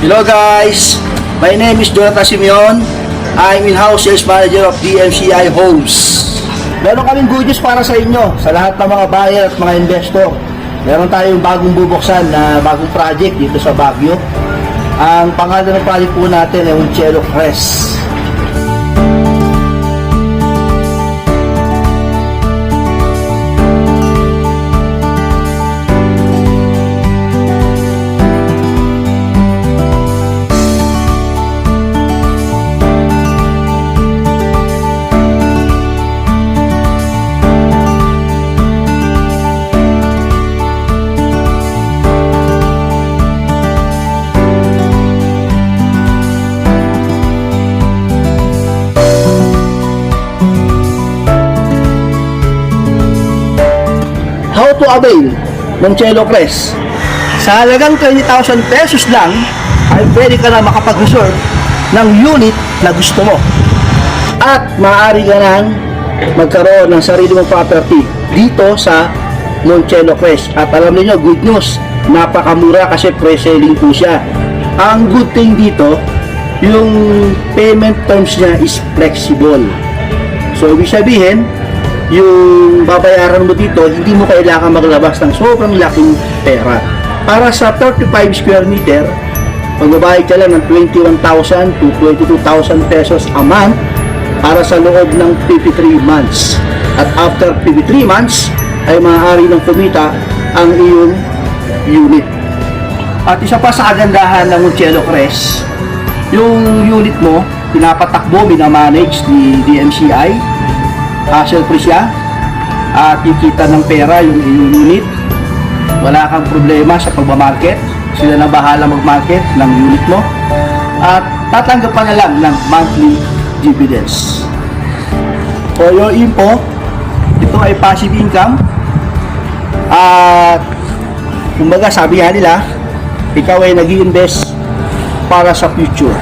Hello guys, my name is Jonathan Simeon. I'm in-house sales manager of DMCI Homes. Meron kaming good news para sa inyo, sa lahat ng mga buyer at mga investor. Meron tayong bagong bubuksan na bagong project dito sa Baguio. Ang pangalan ng project po natin ay Cielo Crest. How to avail ng Cielo Crest? Sa halagang 20,000 pesos lang ay pwede ka na makapag-reserve ng unit na gusto mo. At maaari ka nang magkaroon ng sarili mong property dito sa Cielo Crest. At alam niyo, good news, napakamura kasi pre-selling po siya. Ang good thing dito, yung payment terms niya is flexible. So, ibig sabihin, yung babayaran mo dito, hindi mo kailangan maglabas ng sobrang laking pera. Para sa 35 square meter, magbabayad ka lang ng 21,000 to 22,000 pesos a month para sa loob ng 53 months. At after 53 months, ay maaari nang kumita ang iyong unit. At isa pa sa kagandahan ng Cielo Crest, yung unit mo, pinapatakbo, minamanage ni DMCI, hassle-free siya at kikita ng pera yung iyong unit. Wala kang problema sa pagmamarket, sila na bahala mag-market ng unit mo at tatanggap ka na lang ng monthly dividends. For your info, ito ay passive income at kumbaga sabi nga nila, ikaw ay nag-i-invest para sa future.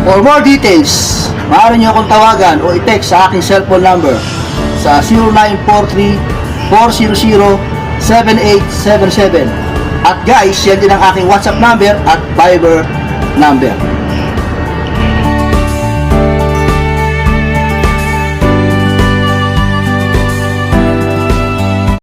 For more details, maaari niyo akong tawagan o i-text sa aking cellphone number sa 0943-400-7877. At guys, yan din ang aking WhatsApp number at Viber number.